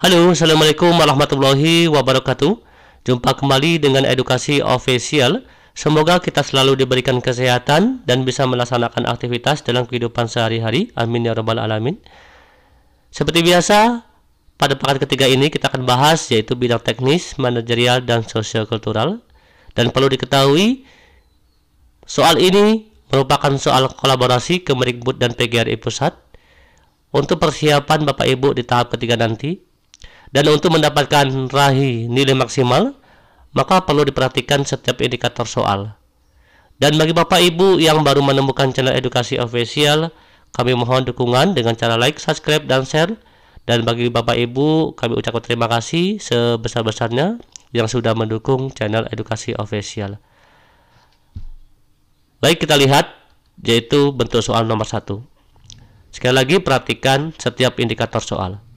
Halo, Assalamualaikum warahmatullahi wabarakatuh. Jumpa kembali dengan Edukasi Official. Semoga kita selalu diberikan kesehatan dan bisa melaksanakan aktivitas dalam kehidupan sehari-hari. Amin ya rabbal alamin. Seperti biasa, pada pekan ketiga ini kita akan bahas yaitu bidang teknis, manajerial, dan sosio-kultural. Dan perlu diketahui, soal ini merupakan soal kolaborasi Kemendikbud dan PGRI Pusat untuk persiapan Bapak Ibu di tahap ketiga nanti. Dan untuk mendapatkan raih nilai maksimal, maka perlu diperhatikan setiap indikator soal. Dan bagi Bapak Ibu yang baru menemukan channel Edukasi Official, kami mohon dukungan dengan cara like, subscribe, dan share. Dan bagi Bapak Ibu, kami ucapkan terima kasih sebesar-besarnya yang sudah mendukung channel Edukasi Official. Baik, kita lihat yaitu bentuk soal nomor 1. Sekali lagi perhatikan setiap indikator soal.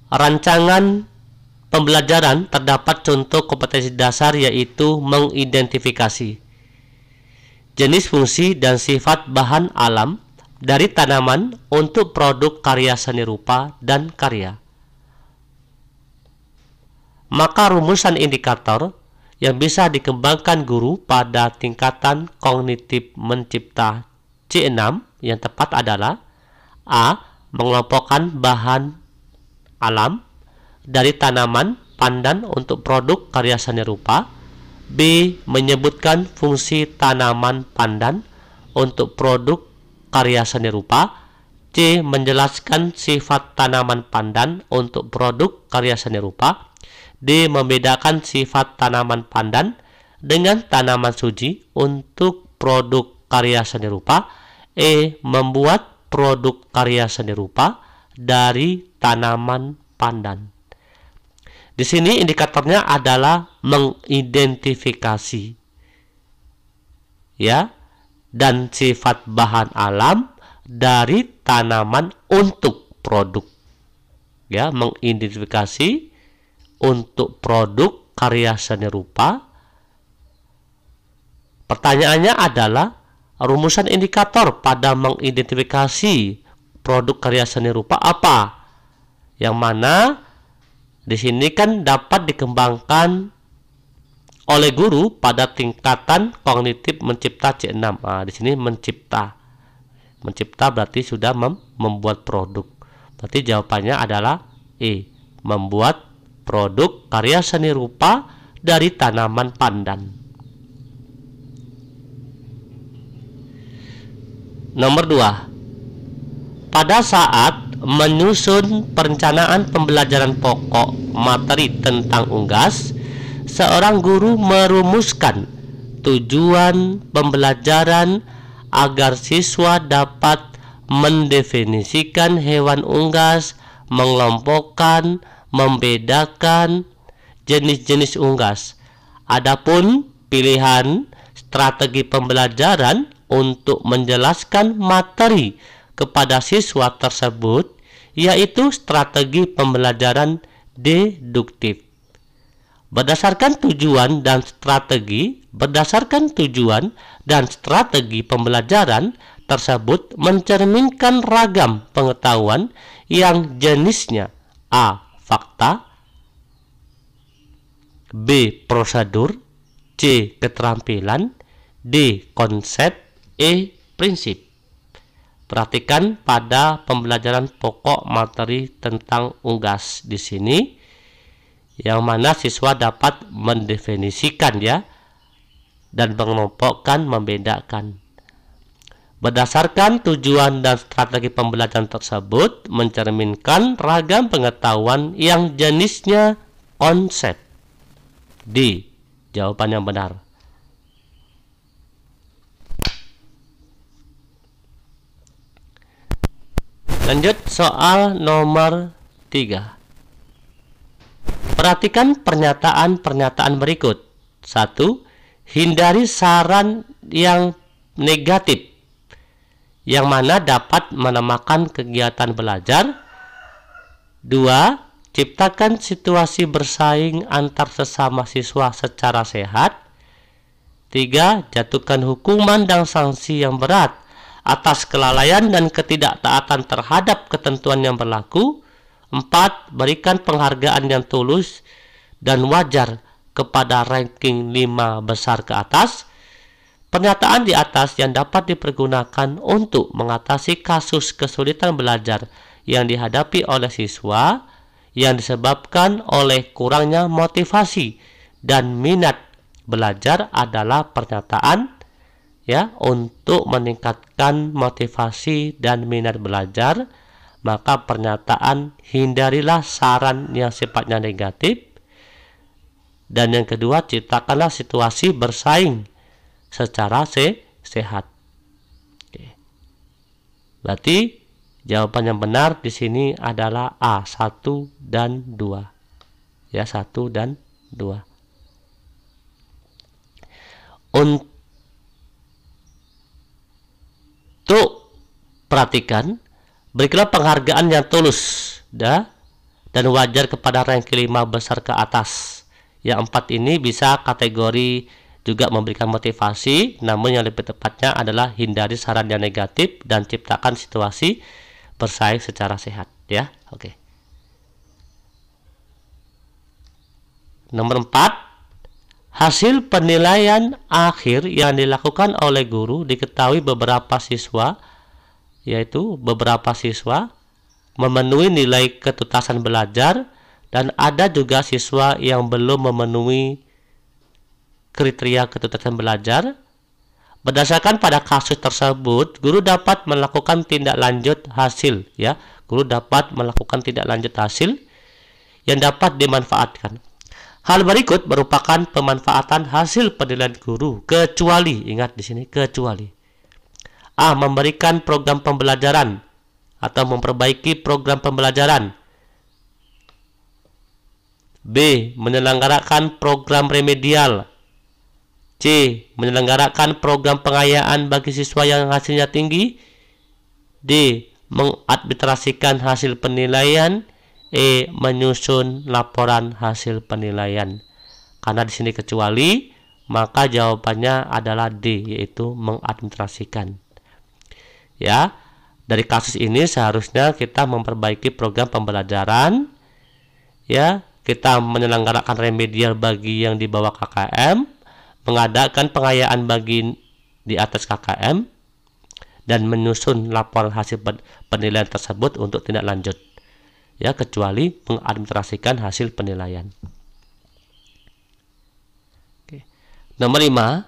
Rancangan pembelajaran terdapat contoh kompetensi dasar yaitu mengidentifikasi jenis, fungsi, dan sifat bahan alam dari tanaman untuk produk karya seni rupa dan karya. Maka rumusan indikator yang bisa dikembangkan guru pada tingkatan kognitif mencipta C6 yang tepat adalah A. Mengelompokkan bahan alam dari tanaman pandan untuk produk karya seni rupa. B. Menyebutkan fungsi tanaman pandan untuk produk karya seni rupa. C. Menjelaskan sifat tanaman pandan untuk produk karya seni rupa. D. Membedakan sifat tanaman pandan dengan tanaman suji untuk produk karya seni rupa. E. Membuat produk karya seni rupa dari tanaman pandan. Di sini indikatornya adalah mengidentifikasi ya, dan sifat bahan alam dari tanaman untuk produk. Ya, mengidentifikasi untuk produk karya seni rupa. Pertanyaannya adalah rumusan indikator pada mengidentifikasi produk karya seni rupa apa? Yang mana di sini kan dapat dikembangkan oleh guru pada tingkatan kognitif mencipta C6. Nah, di sini mencipta. Mencipta berarti sudah membuat produk. Berarti jawabannya adalah E. Membuat produk karya seni rupa dari tanaman pandan. Nomor 2. Pada saat menyusun perencanaan pembelajaran pokok materi tentang unggas, seorang guru merumuskan tujuan pembelajaran agar siswa dapat mendefinisikan hewan unggas, mengelompokkan, membedakan jenis-jenis unggas. Adapun pilihan strategi pembelajaran untuk menjelaskan materi kepada siswa tersebut yaitu strategi pembelajaran deduktif. Berdasarkan tujuan dan strategi pembelajaran tersebut mencerminkan ragam pengetahuan yang jenisnya A. Fakta, B. Prosedur, C. Keterampilan, D. Konsep, E. Prinsip. Perhatikan pada pembelajaran pokok materi tentang unggas di sini, yang mana siswa dapat mendefinisikan ya dan mengelompokkan, membedakan. Berdasarkan tujuan dan strategi pembelajaran tersebut mencerminkan ragam pengetahuan yang jenisnya konsep. D. Jawaban yang benar. Lanjut soal nomor 3. Perhatikan pernyataan-pernyataan berikut. 1. Hindari saran yang negatif yang mana dapat melemahkan kegiatan belajar. 2. Ciptakan situasi bersaing antar sesama siswa secara sehat. 3. Jatuhkan hukuman dan sanksi yang berat atas kelalaian dan ketidaktaatan terhadap ketentuan yang berlaku. 4. Berikan penghargaan yang tulus dan wajar kepada ranking 5 besar ke atas. Pernyataan di atas yang dapat dipergunakan untuk mengatasi kasus kesulitan belajar yang dihadapi oleh siswa yang disebabkan oleh kurangnya motivasi dan minat belajar adalah pernyataan untuk meningkatkan motivasi dan minat belajar. Maka pernyataan hindarilah saran yang sifatnya negatif. Dan yang kedua, ciptakanlah situasi bersaing secara sehat. Oke. Berarti jawaban yang benar di sini adalah A, 1 dan 2. Ya, 1 dan 2. Untuk perhatikan, berikanlah penghargaan yang tulus dan wajar kepada ranking 5 besar ke atas. Yang 4 ini bisa kategori juga memberikan motivasi, namun yang lebih tepatnya adalah hindari saran yang negatif dan ciptakan situasi bersaing secara sehat. Ya, oke. Nomor 4, hasil penilaian akhir yang dilakukan oleh guru diketahui beberapa siswa memenuhi nilai ketuntasan belajar dan ada juga siswa yang belum memenuhi kriteria ketuntasan belajar. Berdasarkan pada kasus tersebut, guru dapat melakukan tindak lanjut hasil. Guru dapat melakukan tindak lanjut hasil yang dapat dimanfaatkan. Hal berikut merupakan pemanfaatan hasil penilaian guru, kecuali, ingat di sini, kecuali A. Memberikan program pembelajaran atau memperbaiki program pembelajaran. B. Menyelenggarakan program remedial. C. Menyelenggarakan program pengayaan bagi siswa yang hasilnya tinggi. D. Mengadministrasikan hasil penilaian. E. Menyusun laporan hasil penilaian. Karena di sini kecuali, maka jawabannya adalah D, yaitu mengadministrasikan. Ya, dari kasus ini seharusnya kita memperbaiki program pembelajaran. Ya, kita menyelenggarakan remedial bagi yang di bawah KKM, mengadakan pengayaan bagi di atas KKM, dan menyusun laporan hasil penilaian tersebut untuk tindak lanjut. Ya, kecuali mengadministrasikan hasil penilaian. Oke. Nomor 5,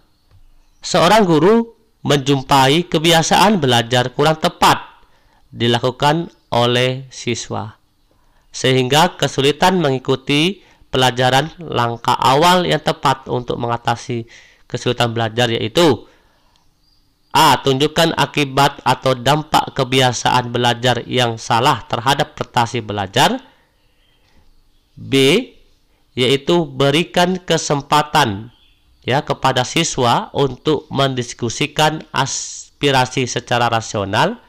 seorang guru menjumpai kebiasaan belajar kurang tepat dilakukan oleh siswa, sehingga kesulitan mengikuti pelajaran. Langkah awal yang tepat untuk mengatasi kesulitan belajar yaitu A. Tunjukkan akibat atau dampak kebiasaan belajar yang salah terhadap prestasi belajar. B. Yaitu berikan kesempatan kepada siswa untuk mendiskusikan aspirasi secara rasional.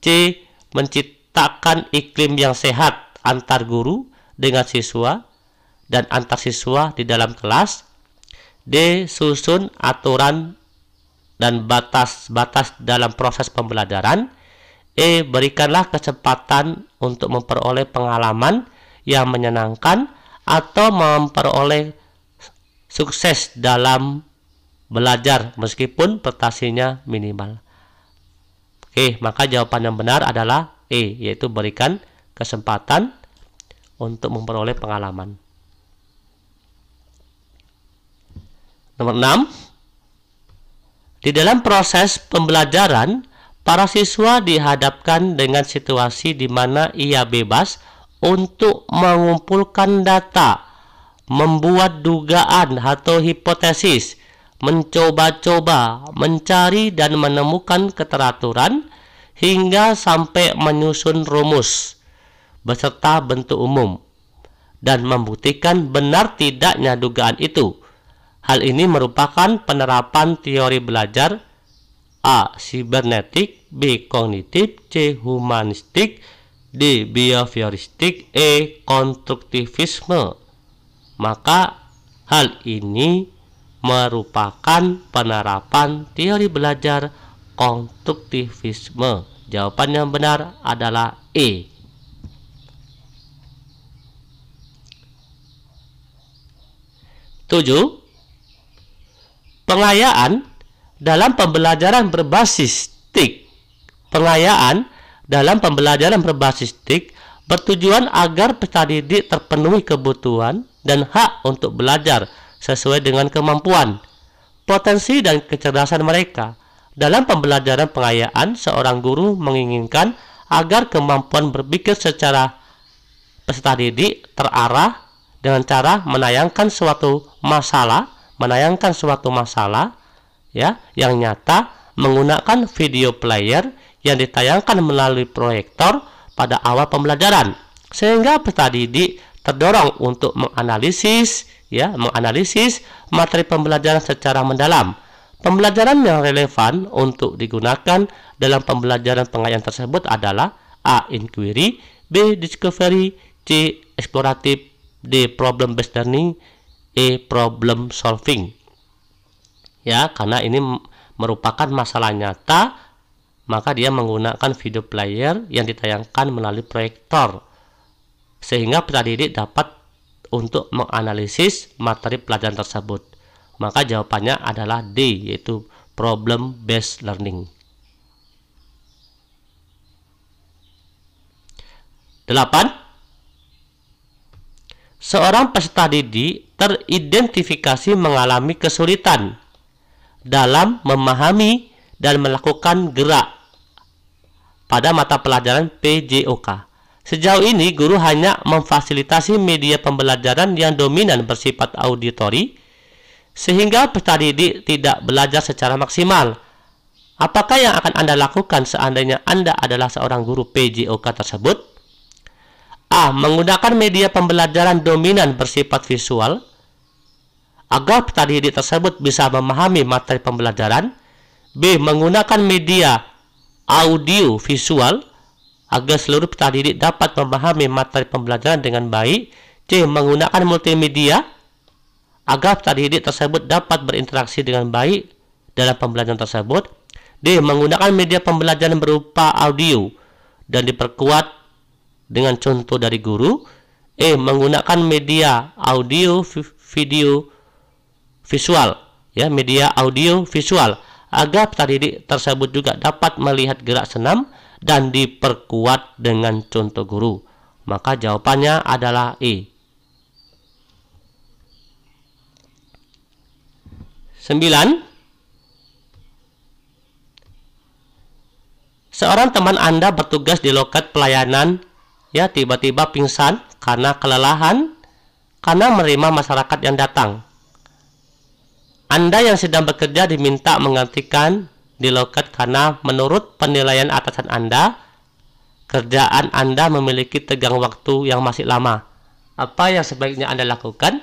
C. Menciptakan iklim yang sehat antar guru dengan siswa dan antar siswa di dalam kelas. D. Susun aturan dan batas-batas dalam proses pembelajaran. E. Berikanlah kesempatan untuk memperoleh pengalaman yang menyenangkan atau memperoleh sukses dalam belajar meskipun prestasinya minimal. Oke, maka jawaban yang benar adalah E, yaitu berikan kesempatan untuk memperoleh pengalaman. Nomor 6, di dalam proses pembelajaran, para siswa dihadapkan dengan situasi di mana ia bebas untuk mengumpulkan data, membuat dugaan atau hipotesis, mencoba-coba, mencari dan menemukan keteraturan, hingga sampai menyusun rumus beserta bentuk umum dan membuktikan benar tidaknya dugaan itu. Hal ini merupakan penerapan teori belajar A. Sibernetik, B. Kognitif, C. Humanistik, D. Behavioristik, E. Konstruktivisme. Maka hal ini merupakan penerapan teori belajar konstruktivisme. Jawaban yang benar adalah E. Tujuh, pengayaan dalam pembelajaran berbasis TIK. Pengayaan dalam pembelajaran berbasis TIK bertujuan agar peserta didik terpenuhi kebutuhan dan hak untuk belajar sesuai dengan kemampuan, potensi, dan kecerdasan mereka. Dalam pembelajaran pengayaan, seorang guru menginginkan agar kemampuan berpikir secara peserta didik terarah dengan cara menayangkan suatu masalah ya yang nyata menggunakan video player yang ditayangkan melalui proyektor pada awal pembelajaran, sehingga peserta didik terdorong untuk menganalisis materi pembelajaran secara mendalam. Pembelajaran yang relevan untuk digunakan dalam pembelajaran pengayaan tersebut adalah A. Inquiry, B. Discovery, C. Explorative, D. Problem based learning, E. Problem solving. Ya, karena ini merupakan masalah nyata, maka dia menggunakan video player yang ditayangkan melalui proyektor, sehingga peserta didik dapat untuk menganalisis materi pelajaran tersebut. Maka jawabannya adalah D, yaitu problem based learning. 8. Seorang peserta didik teridentifikasi mengalami kesulitan dalam memahami dan melakukan gerak pada mata pelajaran PJOK. Sejauh ini, guru hanya memfasilitasi media pembelajaran yang dominan bersifat auditori, sehingga peserta didik tidak belajar secara maksimal. Apakah yang akan Anda lakukan seandainya Anda adalah seorang guru PJOK tersebut? A. Menggunakan media pembelajaran dominan bersifat visual agar peserta didik tersebut bisa memahami materi pembelajaran. B. Menggunakan media audio visual agar seluruh peserta didik dapat memahami materi pembelajaran dengan baik. C. Menggunakan multimedia agar peserta didik tersebut dapat berinteraksi dengan baik dalam pembelajaran tersebut. D. Menggunakan media pembelajaran berupa audio dan diperkuat dengan contoh dari guru. E. Menggunakan media audio video visual, media audio visual agar peserta didik tersebut juga dapat melihat gerak senam dan diperkuat dengan contoh guru. Maka jawabannya adalah E. 9. Seorang teman Anda bertugas di loket pelayanan, tiba-tiba pingsan karena kelelahan karena menerima masyarakat yang datang. Anda yang sedang bekerja diminta menggantikan di loket karena menurut penilaian atasan Anda, kerjaan Anda memiliki tenggang waktu yang masih lama. Apa yang sebaiknya Anda lakukan?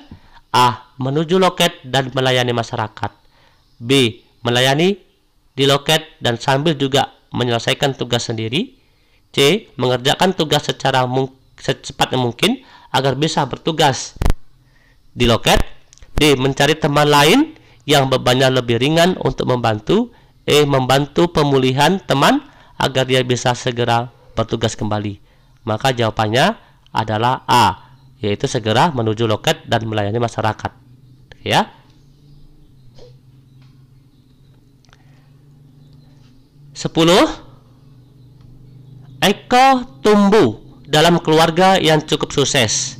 A. Menuju loket dan melayani masyarakat. B. Melayani di loket dan sambil juga menyelesaikan tugas sendiri. C. Mengerjakan tugas secepatnya mungkin agar bisa bertugas di loket. D. Mencari teman lain yang bebannya lebih ringan untuk membantu. E. Membantu pemulihan teman agar dia bisa segera bertugas kembali. Maka jawabannya adalah A, yaitu segera menuju loket dan melayani masyarakat. 10. Eko tumbuh dalam keluarga yang cukup sukses.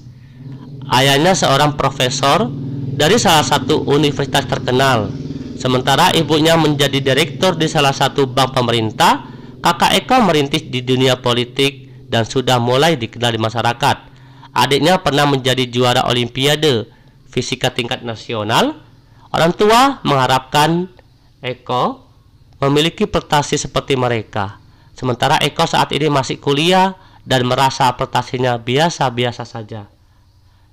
Ayahnya seorang profesor dari salah satu universitas terkenal, sementara ibunya menjadi direktur di salah satu bank pemerintah. Kakak Eko merintis di dunia politik dan sudah mulai dikenal di masyarakat. Adiknya pernah menjadi juara olimpiade fisika tingkat nasional. Orang tua mengharapkan Eko memiliki prestasi seperti mereka. Sementara Eko saat ini masih kuliah dan merasa prestasinya biasa-biasa saja.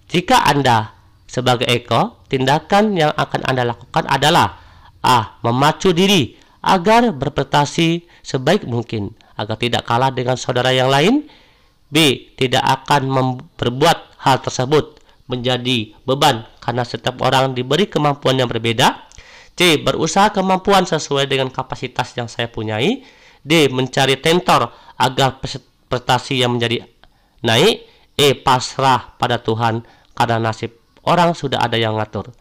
Jika Anda sebagai Eko, tindakan yang akan Anda lakukan adalah A. Memacu diri agar berprestasi sebaik mungkin agar tidak kalah dengan saudara yang lain. B. Tidak akan berbuat hal tersebut menjadi beban karena setiap orang diberi kemampuan yang berbeda. C. Berusaha kemampuan sesuai dengan kapasitas yang saya punyai. D. Mencari tentor agar prestasi yang menjadi naik. E. Pasrah pada Tuhan karena nasib orang sudah ada yang ngatur.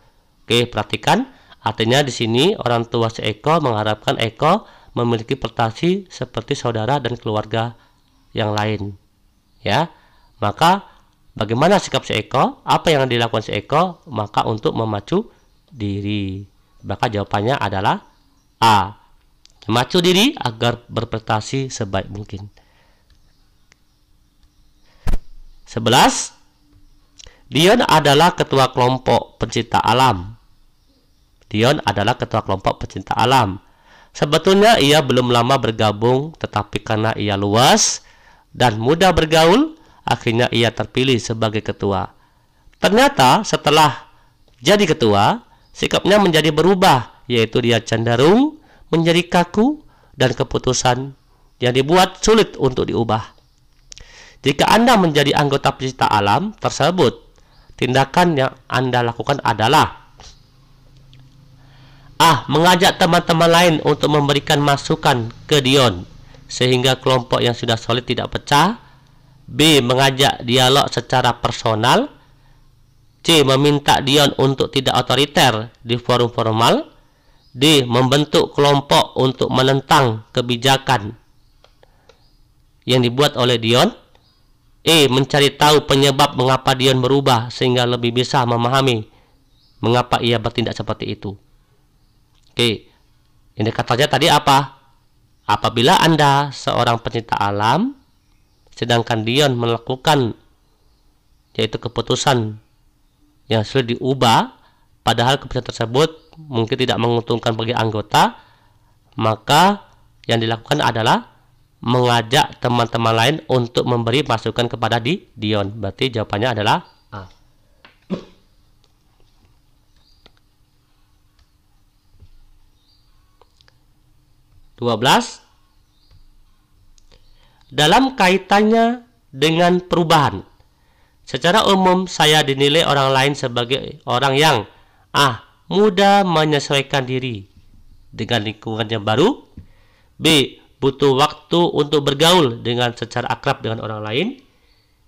Oke, perhatikan. Artinya di sini orang tua si Eko mengharapkan Eko memiliki prestasi seperti saudara dan keluarga yang lain. Ya, maka bagaimana sikap si Eko? Apa yang dilakukan si Eko? Maka untuk memacu diri. Maka jawabannya adalah A. Memacu diri agar berprestasi sebaik mungkin. 11. Dion adalah ketua kelompok pencinta alam. Dion adalah ketua kelompok pencinta alam. Sebetulnya ia belum lama bergabung, tetapi karena ia luas dan mudah bergaul, akhirnya ia terpilih sebagai ketua. Ternyata setelah jadi ketua, sikapnya menjadi berubah, yaitu dia cenderung menjadi kaku dan keputusan yang dibuat sulit untuk diubah. Jika Anda menjadi anggota pencinta alam tersebut, tindakan yang Anda lakukan adalah A. Mengajak teman-teman lain untuk memberikan masukan ke Dion sehingga kelompok yang sudah solid tidak pecah. B. Mengajak dialog secara personal. C. Meminta Dion untuk tidak otoriter di forum formal. D. Membentuk kelompok untuk menentang kebijakan yang dibuat oleh Dion. E. Mencari tahu penyebab mengapa Dion berubah sehingga lebih bisa memahami mengapa ia bertindak seperti itu. Oke, indikatornya tadi apa? Apabila Anda seorang pencinta alam, sedangkan Dion melakukan yaitu keputusan yang sudah diubah, padahal keputusan tersebut mungkin tidak menguntungkan bagi anggota, maka yang dilakukan adalah mengajak teman-teman lain untuk memberi masukan kepada Dion. Berarti jawabannya adalah A. 12. Dalam kaitannya dengan perubahan, secara umum saya dinilai orang lain sebagai orang yang A. Mudah menyesuaikan diri dengan lingkungan yang baru. B. Butuh waktu untuk bergaul dengan secara akrab dengan orang lain.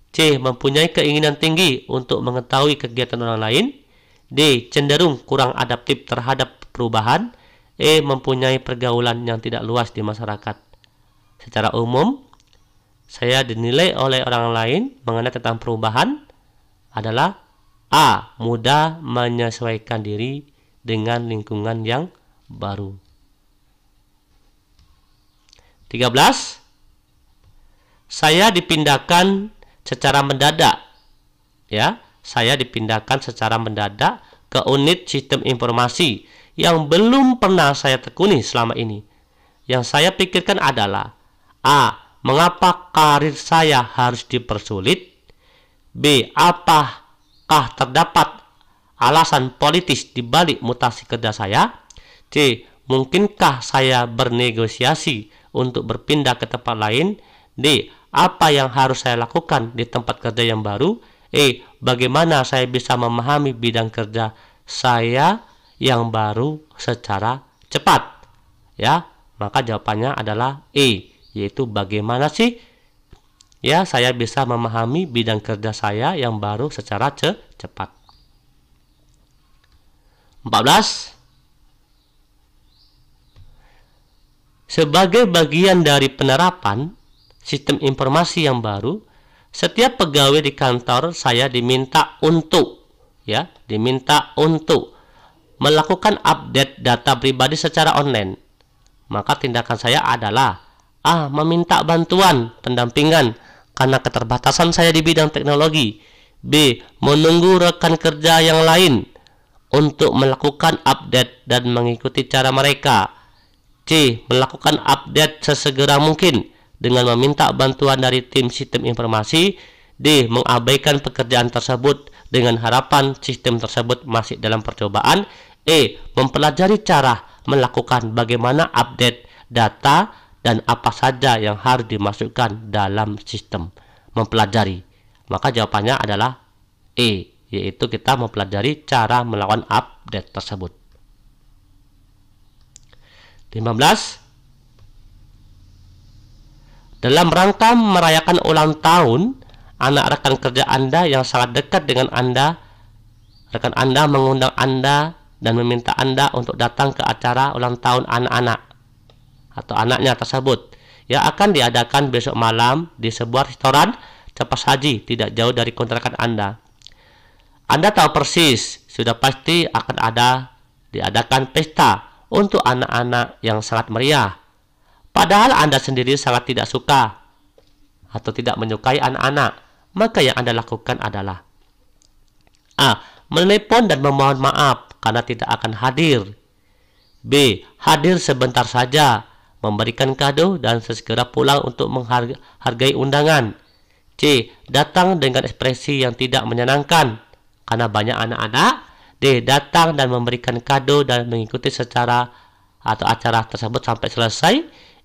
C. Mempunyai keinginan tinggi untuk mengetahui kegiatan orang lain. D. Cenderung kurang adaptif terhadap perubahan. E. Mempunyai pergaulan yang tidak luas di masyarakat. Secara umum, saya dinilai oleh orang lain mengenai tentang perubahan adalah A. Mudah menyesuaikan diri dengan lingkungan yang baru. 13. Saya dipindahkan secara mendadak. Ya, saya dipindahkan secara mendadak ke unit sistem informasi yang belum pernah saya tekuni selama ini. Yang saya pikirkan adalah A. Mengapa karir saya harus dipersulit? B. Apakah terdapat alasan politis di balik mutasi kerja saya? C. Mungkinkah saya bernegosiasi untuk berpindah ke tempat lain? D. Apa yang harus saya lakukan di tempat kerja yang baru? E. Bagaimana saya bisa memahami bidang kerja saya yang baru secara cepat? Ya, maka jawabannya adalah E, yaitu bagaimana sih ya saya bisa memahami bidang kerja saya yang baru secara cepat. 14. Sebagai bagian dari penerapan sistem informasi yang baru, setiap pegawai di kantor saya diminta untuk melakukan update data pribadi secara online. Maka tindakan saya adalah A. Meminta bantuan pendampingan karena keterbatasan saya di bidang teknologi. B. Menunggu rekan kerja yang lain untuk melakukan update dan mengikuti cara mereka. C. Melakukan update sesegera mungkin dengan meminta bantuan dari tim sistem informasi. D. Mengabaikan pekerjaan tersebut dengan harapan sistem tersebut masih dalam percobaan. E. Mempelajari cara melakukan bagaimana update data dan apa saja yang harus dimasukkan dalam sistem. Mempelajari. Maka jawabannya adalah E, yaitu kita mempelajari cara melakukan update tersebut. 15. Dalam rangka merayakan ulang tahun anak rekan kerja Anda yang sangat dekat dengan Anda, rekan Anda mengundang Anda dan meminta Anda untuk datang ke acara ulang tahun anak-anak atau anaknya tersebut yang akan diadakan besok malam di sebuah restoran cepat saji tidak jauh dari kontrakan Anda. Anda tahu persis, sudah pasti akan diadakan pesta untuk anak-anak yang sangat meriah. Padahal Anda sendiri sangat tidak suka atau tidak menyukai anak-anak, maka yang Anda lakukan adalah A. Menelepon dan memohon maaf karena tidak akan hadir. B. Hadir sebentar saja, memberikan kado dan segera pulang untuk menghargai undangan. C. Datang dengan ekspresi yang tidak menyenangkan karena banyak anak-anak. D. Datang dan memberikan kado dan mengikuti secara atau acara tersebut sampai selesai.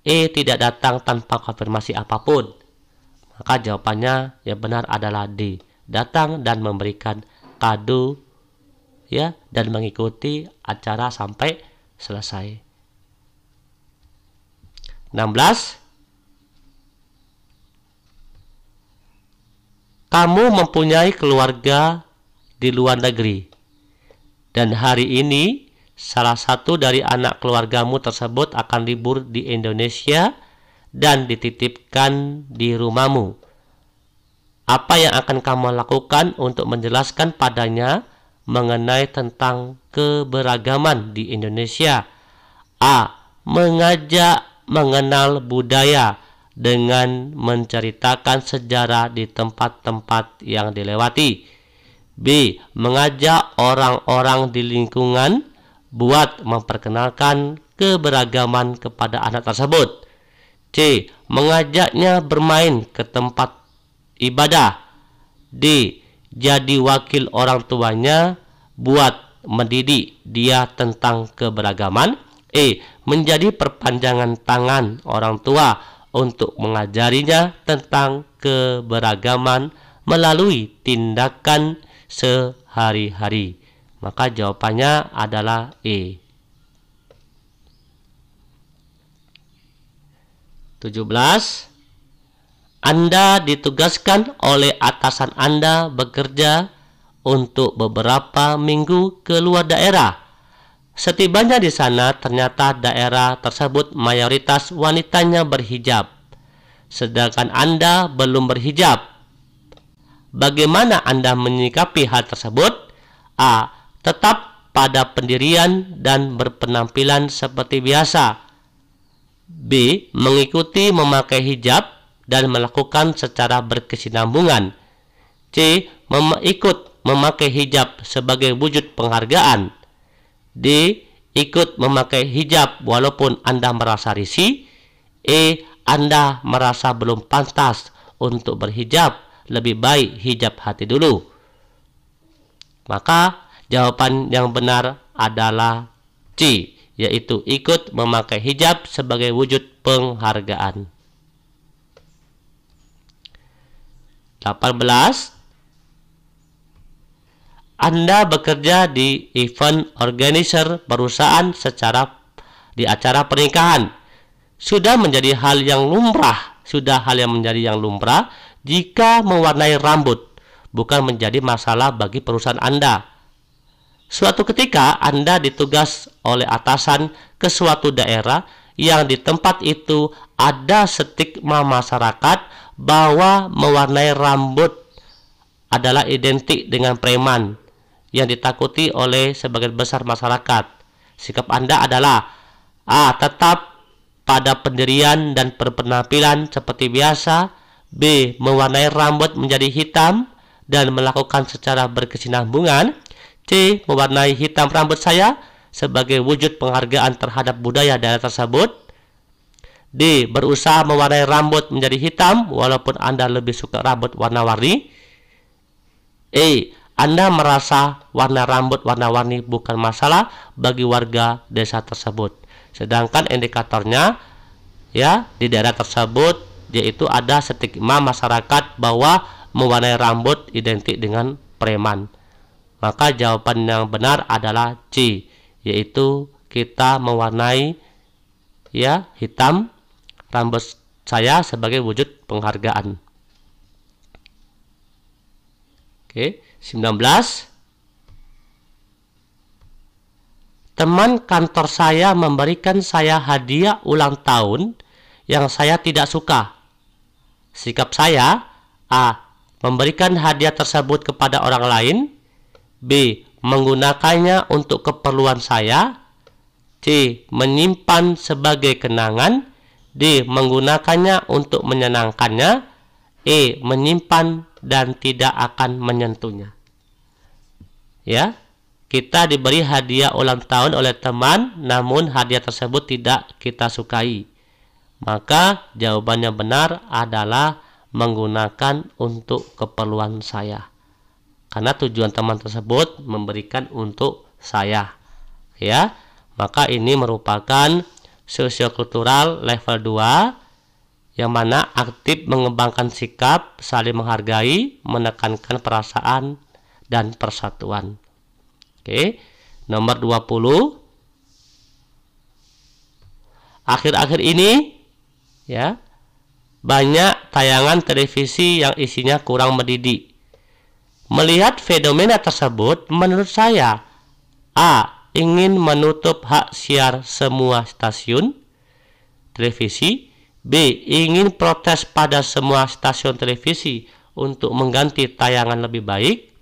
E. Tidak datang tanpa konfirmasi apapun. Maka jawabannya yang benar adalah D. Datang dan memberikan kado ya dan mengikuti acara sampai selesai. 16. Kamu mempunyai keluarga di luar negeri dan hari ini salah satu dari anak keluargamu tersebut akan libur di Indonesia dan dititipkan di rumahmu. Apa yang akan kamu lakukan untuk menjelaskan padanya mengenai tentang keberagaman di Indonesia? A. Mengajak mengenal budaya dengan menceritakan sejarah di tempat-tempat yang dilewati. B. Mengajak orang-orang di lingkungan buat memperkenalkan keberagaman kepada anak tersebut. C. Mengajaknya bermain ke tempat ibadah. D. Jadi wakil orang tuanya buat mendidik dia tentang keberagaman. E. Menjadi perpanjangan tangan orang tua untuk mengajarinya tentang keberagaman melalui tindakan sehari-hari. Maka jawabannya adalah E. 17. Anda ditugaskan oleh atasan Anda bekerja untuk beberapa minggu ke luar daerah. Setibanya di sana, ternyata daerah tersebut mayoritas wanitanya berhijab, sedangkan Anda belum berhijab. Bagaimana Anda menyikapi hal tersebut? A. Tetap pada pendirian dan berpenampilan seperti biasa. B. Mengikuti memakai hijab dan melakukan secara berkesinambungan. C. Ikut memakai hijab sebagai wujud penghargaan. D. Ikut memakai hijab walaupun Anda merasa risih. E. Anda merasa belum pantas untuk berhijab, lebih baik hijab hati dulu. Maka jawaban yang benar adalah C, yaitu ikut memakai hijab sebagai wujud penghargaan. 18. Anda bekerja di event organizer perusahaan di acara pernikahan. Sudah menjadi hal yang lumrah jika mewarnai rambut bukan menjadi masalah bagi perusahaan Anda. Suatu ketika Anda ditugas oleh atasan ke suatu daerah yang di tempat itu ada stigma masyarakat bahwa mewarnai rambut adalah identik dengan preman yang ditakuti oleh sebagian besar masyarakat. Sikap Anda adalah A. Tetap pada pendirian dan berpenampilan seperti biasa. B. Mewarnai rambut menjadi hitam dan melakukan secara berkesinambungan. C. Mewarnai hitam rambut saya sebagai wujud penghargaan terhadap budaya daerah tersebut. D. Berusaha mewarnai rambut menjadi hitam walaupun Anda lebih suka rambut warna-warni. E. Anda merasa warna rambut warna-warni bukan masalah bagi warga desa tersebut, sedangkan indikatornya ya di daerah tersebut yaitu ada stigma masyarakat bahwa mewarnai rambut identik dengan preman. Maka jawaban yang benar adalah C, yaitu kita mewarnai ya hitam rambut saya sebagai wujud penghargaan. Oke, 19. Teman kantor saya memberikan saya hadiah ulang tahun yang saya tidak suka. Sikap saya: A. Memberikan hadiah tersebut kepada orang lain. B. Menggunakannya untuk keperluan saya. C. Menyimpan sebagai kenangan. D. Menggunakannya untuk menyenangkannya. E. Menyimpan dan tidak akan menyentuhnya. Ya, kita diberi hadiah ulang tahun oleh teman, namun hadiah tersebut tidak kita sukai. Maka jawabannya benar adalah menggunakan untuk keperluan saya. Karena tujuan teman tersebut memberikan untuk saya. Ya, maka ini merupakan sosiokultural level 2, yang mana aktif mengembangkan sikap saling menghargai, menekankan perasaan dan persatuan. Oke, nomor 20. Akhir-akhir ini ya, banyak tayangan televisi yang isinya kurang mendidik. Melihat fenomena tersebut, menurut saya, A. Ingin menutup hak siar semua stasiun televisi. B. Ingin protes pada semua stasiun televisi untuk mengganti tayangan lebih baik.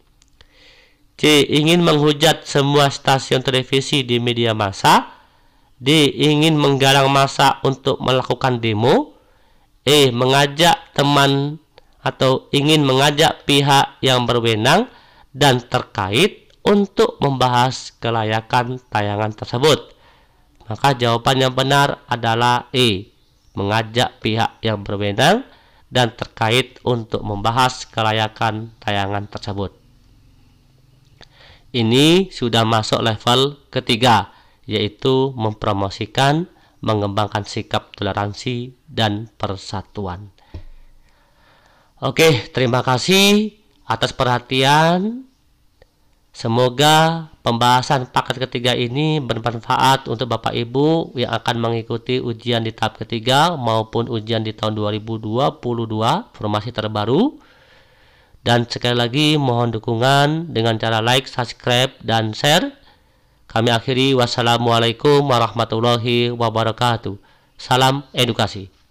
C. Ingin menghujat semua stasiun televisi di media massa. D. Ingin menggalang massa untuk melakukan demo. E. Mengajak teman atau ingin mengajak pihak yang berwenang dan terkait untuk membahas kelayakan tayangan tersebut. Maka jawaban yang benar adalah E. Mengajak pihak yang berwenang dan terkait untuk membahas kelayakan tayangan tersebut. Ini sudah masuk level ketiga, yaitu mempromosikan, mengembangkan sikap toleransi dan persatuan. Oke, terima kasih atas perhatian. Semoga pembahasan paket ketiga ini bermanfaat untuk Bapak Ibu yang akan mengikuti ujian di tahap ketiga maupun ujian di tahun 2022, informasi terbaru. Dan sekali lagi mohon dukungan dengan cara like, subscribe, dan share. Kami akhiri, wassalamualaikum warahmatullahi wabarakatuh. Salam edukasi.